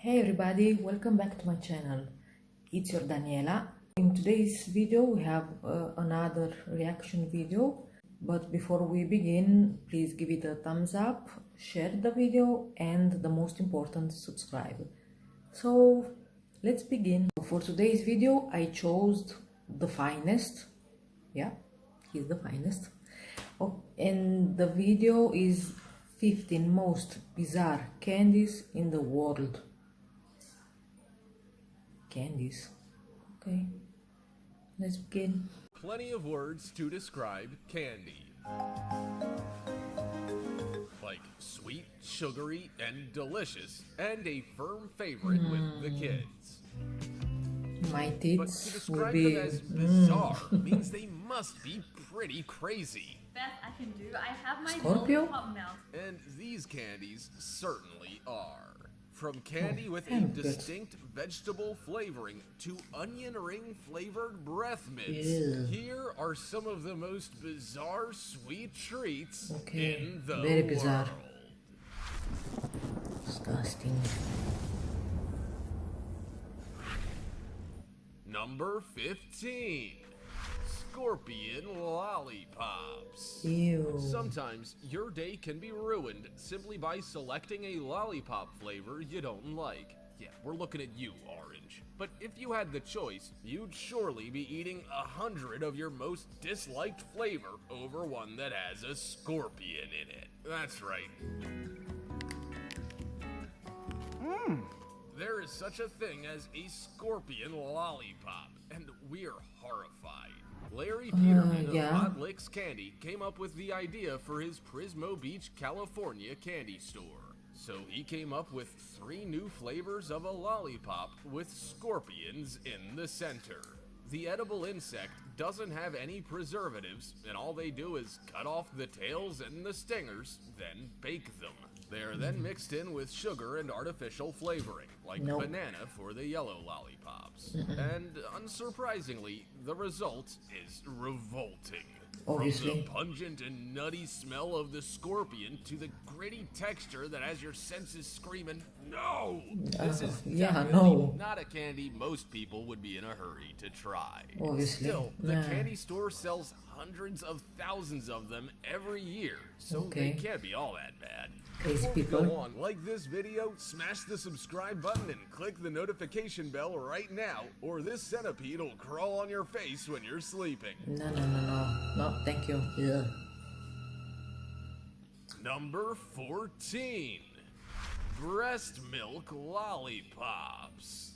Hey everybody, welcome back to my channel. It's your Daniela. In today's video we have another reaction video, but before we begin, please give it a thumbs up, share the video, and the most important, subscribe. So let's begin. For today's video I chose the finest. Yeah, he's the finest. Oh, and the video is 15 most bizarre candies in the world. Candies. Okay, let's begin. Plenty of words to describe candy. Like sweet, sugary, and delicious, and a firm favorite with the kids. My But to tits will describe be them as bizarre means they must be pretty crazy. Best I can do. I have my Scorpio? lollipop mouth. And these candies certainly are. From candy with a damn good. distinct vegetable flavoring to onion ring flavored breath mints, Ew. here are some of the most bizarre sweet treats Okay, in the very bizarre. world. Disgusting. Number 15. Scorpion Lollipops. Ew. Sometimes your day can be ruined simply by selecting a lollipop flavor you don't like. Yeah, we're looking at you, Orange. But if you had the choice, you'd surely be eating 100 of your most disliked flavor over one that has a scorpion in it. That's right. There is such a thing as a scorpion lollipop, and we're horrified. Larry Peterman of yeah. Hot Licks Candy came up with the idea for his Prismo Beach, California candy store. So he came up with 3 new flavors of a lollipop with scorpions in the center. The edible insect doesn't have any preservatives, and all they do is cut off the tails and the stingers, then bake them. They are then mixed in with sugar and artificial flavoring, like Nope. banana for the yellow lollipops. And unsurprisingly, the result is revolting. From Obviously. the pungent and nutty smell of the scorpion to the gritty texture that has your senses screaming, "No!" This is yeah, definitely no. not a candy most people would be in a hurry to try. Obviously. Still, the Nah. candy store sells hundreds of thousands of them every year, so Okay. they can't be all that bad. Crazy Before we people. go on, like this video, smash the subscribe button and click the notification bell right now, or this centipede will crawl on your face when you're sleeping. No, thank you. Ugh. Number 14. Breast milk lollipops.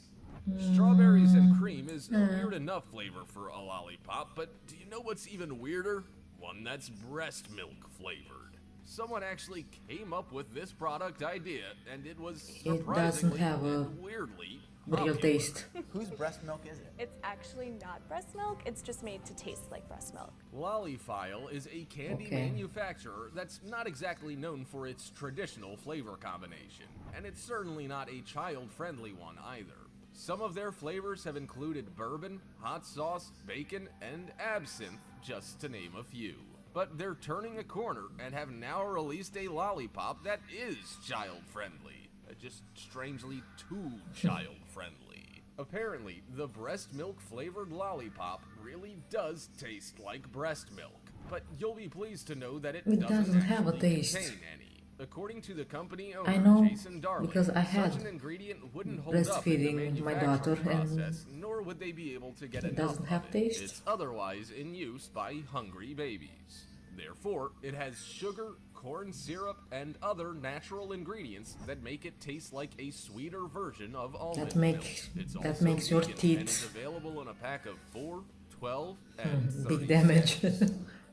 Strawberries and cream is a weird enough flavor for a lollipop, but do you know what's even weirder? One that's breast milk flavored. Someone actually came up with this product idea, and it was doesn't surprisingly have a and weirdly real popular. taste. Whose breast milk is it? It's actually not breast milk, it's just made to taste like breast milk. Lolliphile is a candy Okay. manufacturer that's not exactly known for its traditional flavor combination, and it's certainly not a child-friendly one either. Some of their flavors have included bourbon, hot sauce, bacon, and absinthe, just to name a few. But they're turning a corner and have now released a lollipop that is child-friendly. Just strangely too child-friendly. Apparently, the breast milk flavored lollipop really does taste like breast milk. But you'll be pleased to know that it doesn't have a actually taste. contain any. According to the company owner, I know, Jason Darling, because I had such an ingredient wouldn't hold up in the breastfeeding my manufacturing daughter, and process, nor would they be able to get it enough doesn't of have it. taste. It's otherwise in use by hungry babies. Therefore, it has sugar, corn syrup, and other natural ingredients that make it taste like a sweeter version of almond milk. It's that also makes your vegan and teeth is available in a pack of 4, 12, and 30 big damage.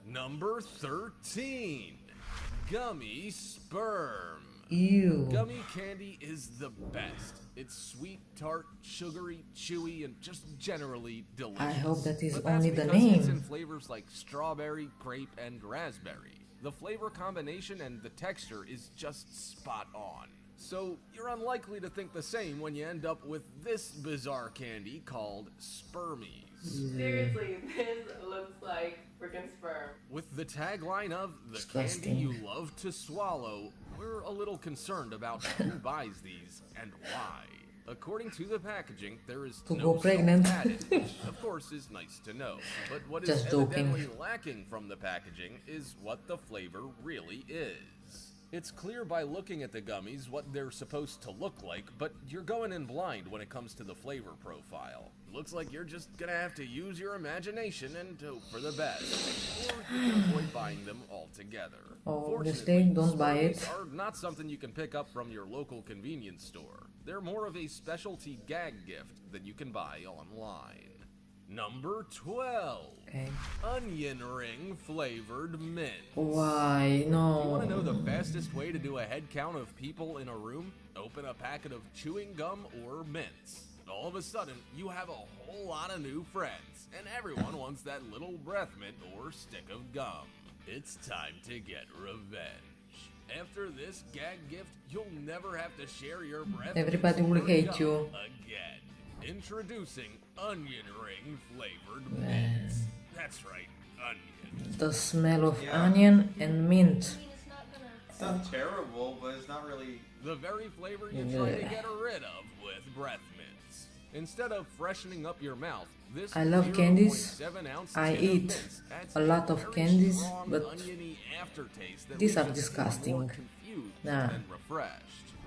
Number 13. Gummy Sperm. Ew. Gummy candy is the best. It's sweet, tart, sugary, chewy, and just generally delicious. I hope that is But that's only the because It's name. in flavors like strawberry, grape, and raspberry. The flavor combination and the texture is just spot on. So you're unlikely to think the same when you end up with this bizarre candy called Spermies. Seriously, this looks like freaking sperm. With the tagline of "the Disgusting. candy you love to swallow," we're a little concerned about who buys these and why. According to the packaging, there is To no go salt pregnant. added, which of course is nice to know. But what is Just joking. evidently lacking from the packaging is what the flavor really is. It's clear by looking at the gummies what they're supposed to look like, but you're going in blind when it comes to the flavor profile. Looks like you're just gonna have to use your imagination and hope for the best. Or you can avoid buying them altogether. Obviously, Fortunately, don't buy it. Spurries are not something you can pick up from your local convenience store. They're more of a specialty gag gift that you can buy online. Number 12. Okay. Onion ring flavored mint. Why? You want to know No. the fastest way to do a head count of people in a room? Open a packet of chewing gum or mints. All of a sudden, you have a whole lot of new friends, and everyone wants that little breath mint or stick of gum. It's time to get revenge. After this gag gift, you'll never have to share your breath Everybody mints will or hate gum you. again. Introducing onion ring flavored mints. That's right, onion. The smell of Yeah. onion and mint. It's not terrible, but it's not really. The very flavor you try to Yeah. get rid of with breath mints. Instead of freshening up your mouth, this I love 0.7 candies. ounce I tin of eat mints adds a lot of very candies, strong but oniony aftertaste that these leaves are you feeling disgusting. more confused Nah. and refreshed.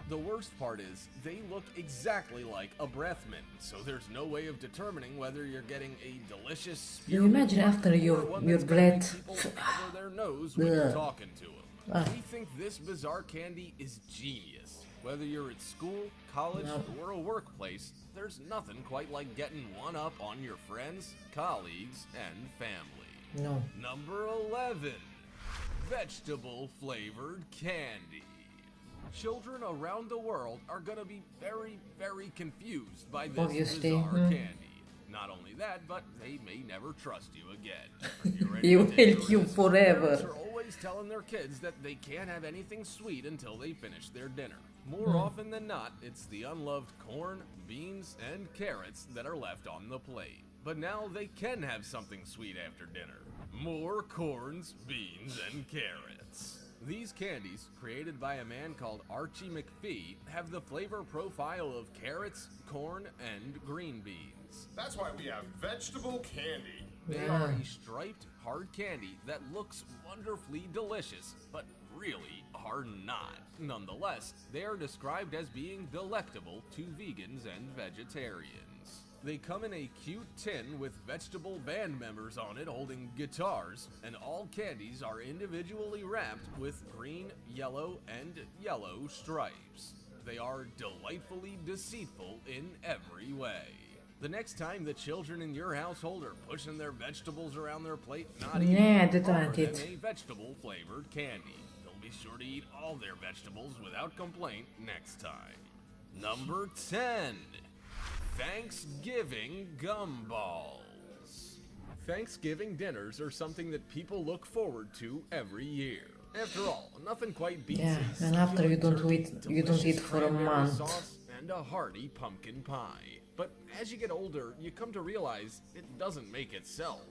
The worst part is, they look exactly like a breath mint, so there's no way of determining whether you're getting a delicious Do you imagine spearmint after or your one your that's gonna make breath? people cover their nose when you're Ugh. talking to them. Ah. We think this bizarre candy is genius. Whether you're at school, college, No. or a workplace, there's nothing quite like getting one up on your friends, colleagues, and family. No. Number 11. Vegetable flavored candy. Children around the world are gonna be very, very confused by this Obviously, bizarre candy. Not only that, but they may never trust you again. Are you ready He to will take hate the you risk? forever. Parents are always telling their kids that they can't have anything sweet until they finish their dinner. More often than not, it's the unloved corn, beans, and carrots that are left on the plate. But now they can have something sweet after dinner. More corns, beans, and carrots. These candies, created by a man called Archie McPhee, have the flavor profile of carrots, corn, and green beans. That's why we have vegetable candy. They Yeah. are a striped, hard candy that looks wonderfully delicious, but really are not. Nonetheless, they are described as being delectable to vegans and vegetarians. They come in a cute tin with vegetable band members on it holding guitars, and all candies are individually wrapped with green, yellow, and yellow stripes. They are delightfully deceitful in every way. The next time the children in your household are pushing their vegetables around their plate, not eating, Yeah, they offer don't them eat. a vegetable-flavored candy. They'll be sure to eat all their vegetables without complaint next time. Number 10. Thanksgiving gumballs. Thanksgiving dinners are something that people look forward to every year. After all, nothing quite beats Yeah, a and after you don't succulent eat- turkey, you don't delicious eat for a cranberry month. sauce, and a hearty pumpkin pie. But as you get older, you come to realize it doesn't make itself.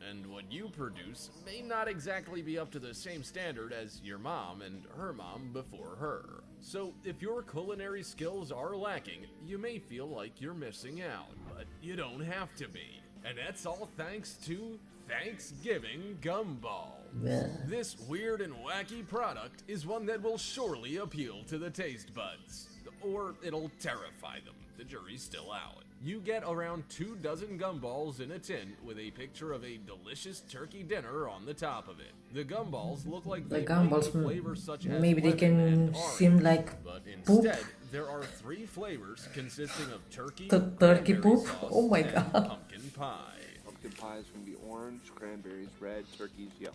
And what you produce may not exactly be up to the same standard as your mom and her mom before her. So if your culinary skills are lacking, you may feel like you're missing out, but you don't have to be. And that's all thanks to Thanksgiving Gumball. Bleh. This weird and wacky product is one that will surely appeal to the taste buds. Or it'll terrify them. The jury's still out. You get around 24 gumballs in a tin with a picture of a delicious turkey dinner on the top of it. The gumballs look like The they gumballs, might be flavors such as maybe they lemon can and seem orange, like but poop. instead there are 3 flavors consisting of turkey, Turkey cranberry poop? sauce, Oh my and God. pumpkin pie. Pumpkin pie is going to be orange, cranberries red, turkeys yellow.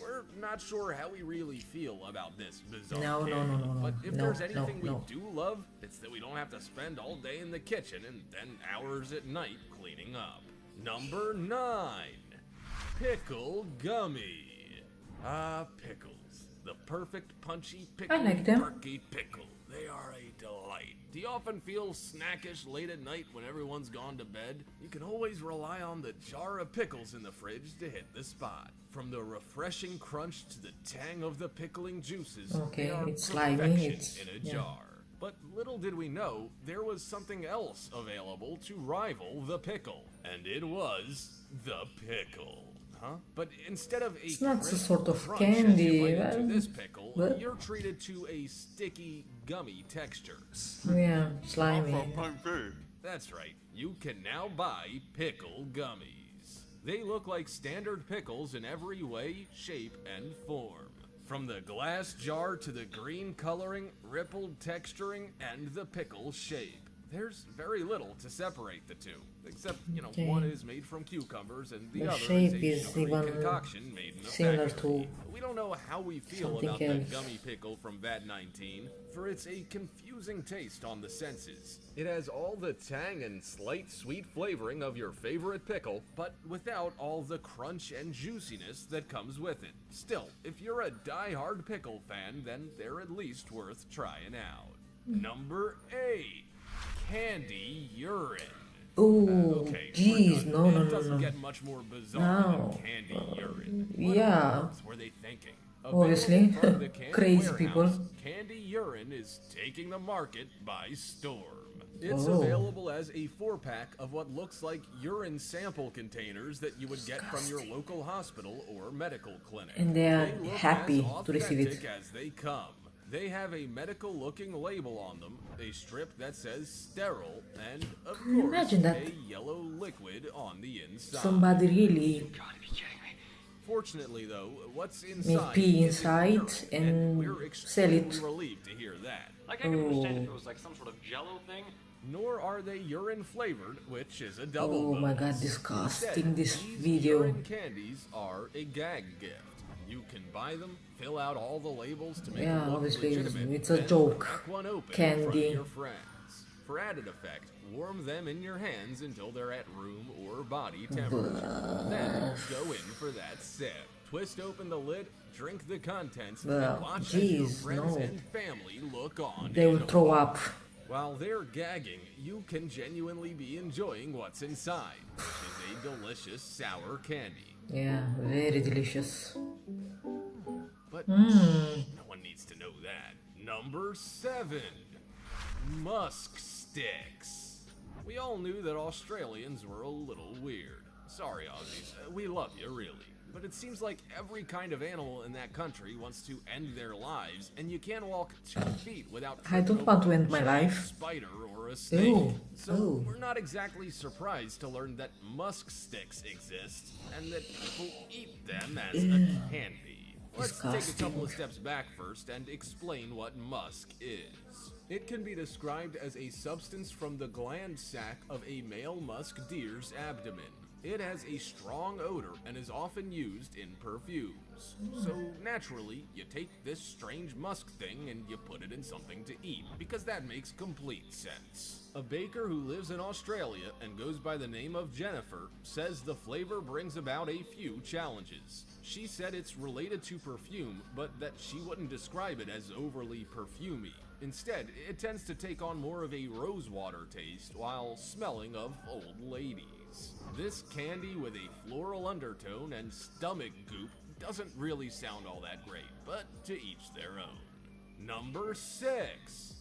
We're not sure how we really feel about this bizarre No, no, candy, no, no, no. but if No, there's no, anything we no. do love, it's that we don't have to spend all day in the kitchen and then hours at night cleaning up. Number 9. Pickle Gummy. Pickles. The perfect punchy pickle like them. turkey pickle. They are a delight. Do you often feel snackish late at night when everyone's gone to bed? You can always rely on the jar of pickles in the fridge to hit the spot. From the refreshing crunch to the tang of the pickling juices, Okay, they are it's slimy, perfection it's- in a yeah. jar. But little did we know, there was something else available to rival the pickle. And it was the pickle. Huh? But instead of a It's not a crisp sort of crunch candy, as you bite well, into this pickle, but- you're treated to a sticky, gummy texture. Yeah, slimy. That's right, you can now buy pickle gummies. They look like standard pickles in every way, shape, and form. From the glass jar to the green coloring, rippled texturing, and the pickle shape. There's very little to separate the two, except, Okay. one is made from cucumbers and the The other shape is a is sugary even concoction made in a similar factory. to We don't know how we feel something about else. the gummy pickle from VAT 19, for it's a confusing taste on the senses. It has all the tang and slight sweet flavoring of your favorite pickle, but without all the crunch and juiciness that comes with it. Still, if you're a die-hard pickle fan, then they're at least worth trying out. Number 8. Candy urine. Oh, Okay, jeez, we're no, done. no, It no, doesn't no. get much more bizarre No. than candy urine. What yeah. on earth were they thinking? Obviously. Available from the candy Crazy warehouse, people. Candy urine is taking the market by storm. It's Oh. available as a 4-pack of what looks like urine sample containers that you would get from your local hospital or medical clinic. And they are look happy as to receive it. authentic as they come. They have a medical-looking label on them, a strip that says sterile, and, of Can you course, imagine that? a yellow liquid on the inside. Somebody really Fortunately, though, what's inside pee is inside urine, and we're sell it. extremely relieved to hear that. Like, I can understand if it was like some sort of jello thing. Nor are they urine flavored, which is a double Oh my bonus. god, disgusting, Instead, this these video. urine candies are a gag gift. You can buy them, fill out all the labels to make Yeah, them look obviously legitimate, it's a then joke. crack one open in Candy. front of your friends. For added effect, warm them in your hands until they're at room or body temperature. Then go in for that sip. Twist open the lid, drink the contents, Well, and watch as your jeez, friends no. and family look on. They will in throw awe. up. While they're gagging, you can genuinely be enjoying what's inside, which is a delicious sour candy. Yeah, very delicious. But no one needs to know that. Number 7. Musk sticks. We all knew that Australians were a little weird. Sorry, Aussies. We love you, really. But it seems like every kind of animal in that country wants to end their lives, and you can't walk 2 feet without I don't tripping want over to a end my giant life. spider or a snake. Ew. So Ew. we're not exactly surprised to learn that musk sticks exist, and that people eat them as a candy. Let's take a Disgusting. couple of steps back first and explain what musk is. It can be described as a substance from the gland sac of a male musk deer's abdomen. It has a strong odor and is often used in perfumes. So naturally, you take this strange musk thing and you put it in something to eat, because that makes complete sense. A baker who lives in Australia and goes by the name of Jennifer says the flavor brings about a few challenges. She said it's related to perfume, but that she wouldn't describe it as overly perfumey. Instead, it tends to take on more of a rosewater taste while smelling of old ladies. This candy with a floral undertone and stomach goop doesn't really sound all that great, but to each their own. Number 6.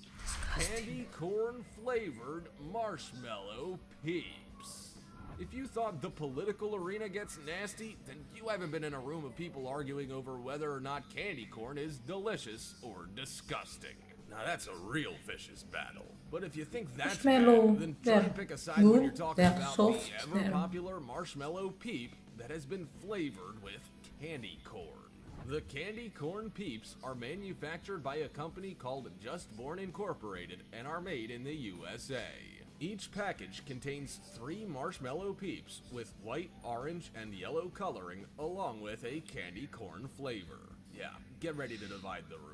Candy corn flavored marshmallow peeps. If you thought the political arena gets nasty, then you haven't been in a room of people arguing over whether or not candy corn is delicious or disgusting. Now that's a real vicious battle. But if you think that's Marshmallow, bad, then try and they're pick a side when good, you're talking they're about soft, the they're- ever-popular marshmallow peep that has been flavored with candy corn. The candy corn peeps are manufactured by a company called Just Born Incorporated and are made in the USA. Each package contains 3 marshmallow peeps with white, orange, and yellow coloring, along with a candy corn flavor. Yeah, get ready to divide the room.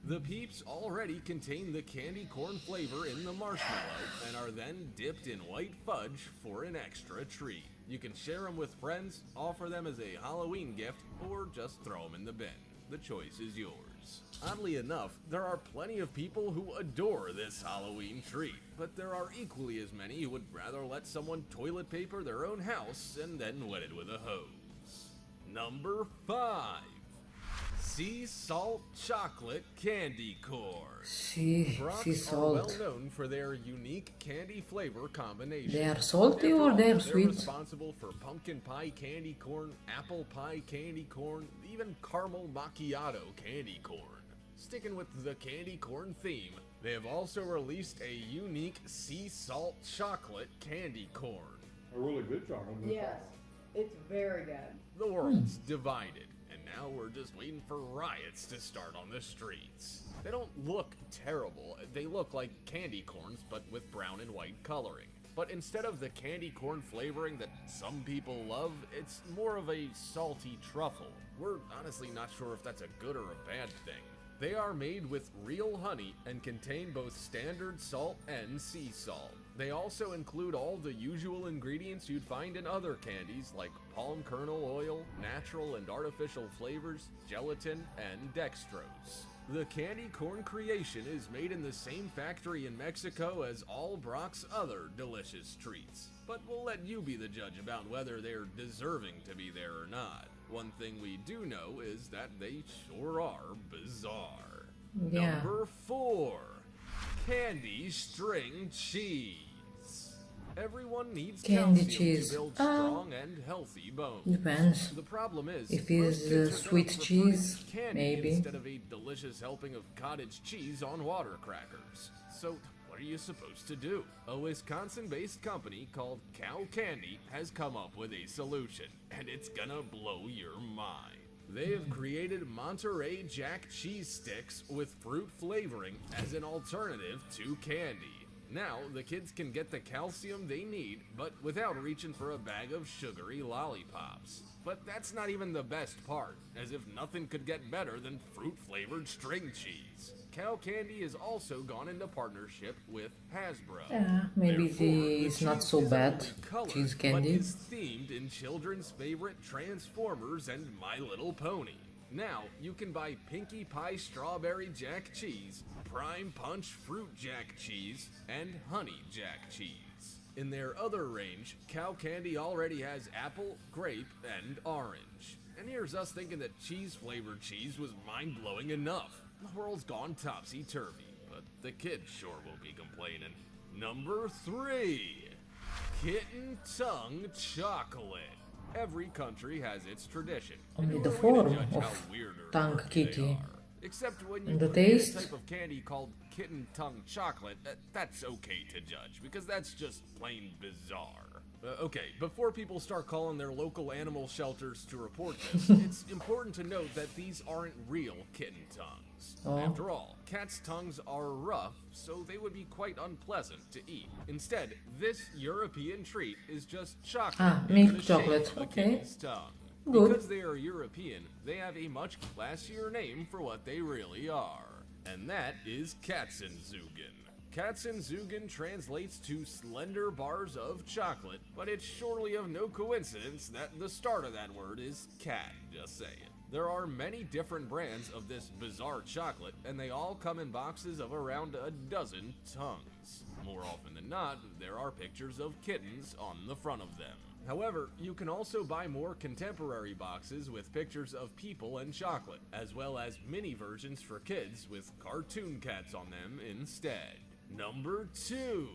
The peeps already contain the candy corn flavor in the marshmallow and are then dipped in white fudge for an extra treat. You can share them with friends, offer them as a Halloween gift, or just throw them in the bin. The choice is yours. Oddly enough, there are plenty of people who adore this Halloween treat, but there are equally as many who would rather let someone toilet paper their own house and then wet it with a hose. Number 5. Sea salt chocolate candy corn. Sea Brocs are salt. well known for their unique candy flavor combination. They are salty After or all, they are they're sweet? responsible for pumpkin pie candy corn, apple pie candy corn, even caramel macchiato candy corn. Sticking with the candy corn theme, they have also released a unique sea salt chocolate candy corn. A really good chocolate. Yes, it's very good. The world's divided, and now we're just waiting for riots to start on the streets. They don't look terrible. They look like candy corns, but with brown and white coloring. But instead of the candy corn flavoring that some people love, it's more of a salty truffle. We're honestly not sure if that's a good or a bad thing. They are made with real honey and contain both standard salt and sea salt. They also include all the usual ingredients you'd find in other candies like palm kernel oil, natural and artificial flavors, gelatin, and dextrose. The candy corn creation is made in the same factory in Mexico as all Brock's other delicious treats. But we'll let you be the judge about whether they're deserving to be there or not. One thing we do know is that they sure are bizarre. Yeah. Number 4. Candy string cheese. Everyone needs Candy calcium cheese. to build strong and healthy bones. Depends. The problem is, If most it's kids are sweet gonna prefer to cheese, eat candy maybe. instead of a delicious helping of cottage cheese on water crackers. So what are you supposed to do? A Wisconsin-based company called Cow Candy has come up with a solution, and it's gonna blow your mind. They have created Monterey Jack cheese sticks with fruit flavoring as an alternative to candy. Now, the kids can get the calcium they need, but without reaching for a bag of sugary lollipops. But that's not even the best part, as if nothing could get better than fruit-flavored string cheese. Cow Candy has also gone into partnership with Hasbro. Yeah, maybe Therefore, it's the not cheese so isn't bad, only colored, cheese but candy. is themed in children's favorite Transformers and My Little Pony. Now, you can buy Pinkie Pie Strawberry Jack Cheese, Prime Punch Fruit Jack Cheese, and Honey Jack Cheese. In their other range, Cow Candy already has apple, grape, and orange. And here's us thinking that cheese-flavored cheese was mind-blowing enough. The world's gone topsy-turvy, but the kids sure will be complaining. Number 3. Kitten Tongue Chocolate. Every country has its tradition. Only and the who are we to form judge of how weird or tongue quirky they kitty. are? Except when you And the create taste? a type of candy called kitten tongue chocolate, that's okay to judge, because that's just plain bizarre. Okay, before people start calling their local animal shelters to report this, it's important to note that these aren't real kitten tongues. Oh. After all, cats' tongues are rough, so they would be quite unpleasant to eat. Instead, this European treat is just chocolate in milk the chocolate, shape of a okay. kitten's tongue. Good. Because they are European, they have a much classier name for what they really are. And that is Katzenzugen. Katzenzugen translates to slender bars of chocolate, but it's surely of no coincidence that the start of that word is cat, just saying. There are many different brands of this bizarre chocolate, and they all come in boxes of around a dozen tongues. More often than not, there are pictures of kittens on the front of them. However, you can also buy more contemporary boxes with pictures of people and chocolate, as well as mini versions for kids with cartoon cats on them instead. Number 2.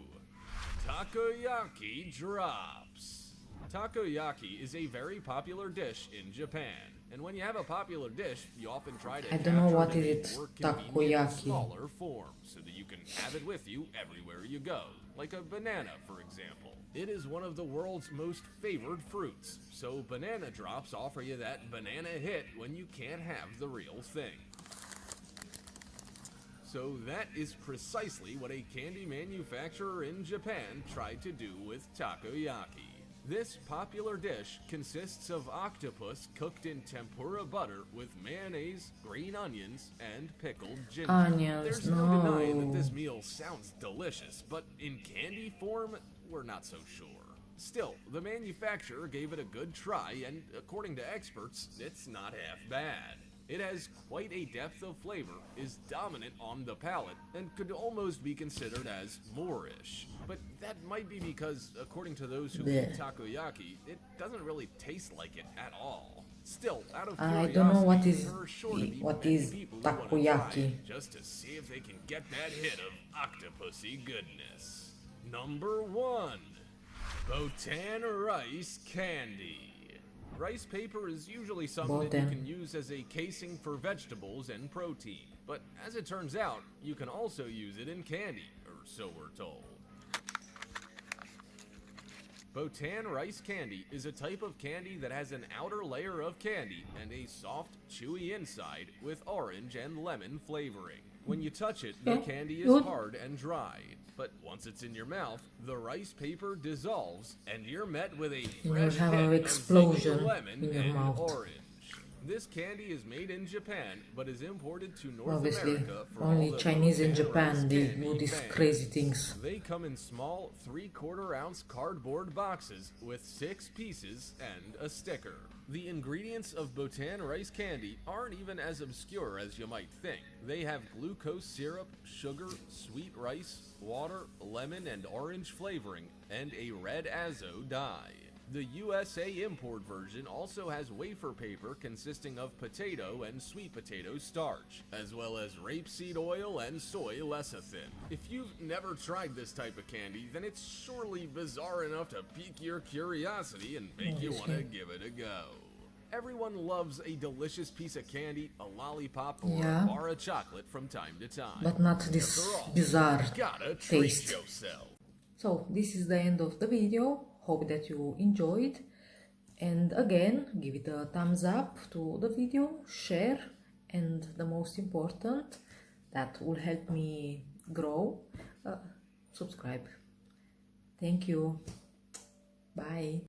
Takoyaki Drops. Takoyaki is a very popular dish in Japan, and when you have a popular dish, you often try to I don't know capture what it in is a it, more convenient, takoyaki. smaller form, so that you can have it with you everywhere you go, like a banana, for example. It is one of the world's most favored fruits, so banana drops offer you that banana hit when you can't have the real thing. So that is precisely what a candy manufacturer in Japan tried to do with takoyaki. This popular dish consists of octopus cooked in tempura butter with mayonnaise, green onions, and pickled ginger. Onions, There's no denying that no. this meal sounds delicious, but in candy form, we're not so sure. Still, the manufacturer gave it a good try, and according to experts, it's not half bad. It has quite a depth of flavor, is dominant on the palate, and could almost be considered as Moorish. But that might be because, according to those who eat Blech. takoyaki, it doesn't really taste like it at all. Still, out of I curiosity, don't know what there are sure to be many people who wanna try takoyaki. it just to see if they can get that hit of octopusy goodness. Number 1. Botan rice candy. Rice paper is usually something that you Botan. can use as a casing for vegetables and protein. But as it turns out, you can also use it in candy, or so we're told. Botan rice candy is a type of candy that has an outer layer of candy and a soft, chewy inside with orange and lemon flavoring. When you touch it, the Okay, candy is good. hard and dry. But once it's in your mouth, the rice paper dissolves and you're met with a will fresh have hit an of explosion zinging lemon in your and mouth. orange. This candy is made in Japan, but is imported to North Obviously, America for only all the Chinese in Botan Japan rice they candy do these fans. crazy things. They come in small 3/4 ounce cardboard boxes with 6 pieces and a sticker. The ingredients of Botan rice candy aren't even as obscure as you might think. They have glucose syrup, sugar, sweet rice, water, lemon and orange flavoring, and a red azo dye. The USA import version also has wafer paper consisting of potato and sweet potato starch, as well as rapeseed oil and soy lecithin. If you've never tried this type of candy, then it's surely bizarre enough to pique your curiosity and make you want to give it a go. Everyone loves a delicious piece of candy, a lollipop, or Yeah. a bar of chocolate from time to time. But not this After all, bizarre you gotta treat taste. yourself. So this is the end of the video. Hope that you enjoyed, and again give it a thumbs up to the video, share, and the most important, that will help me grow, subscribe. Thank you. Bye.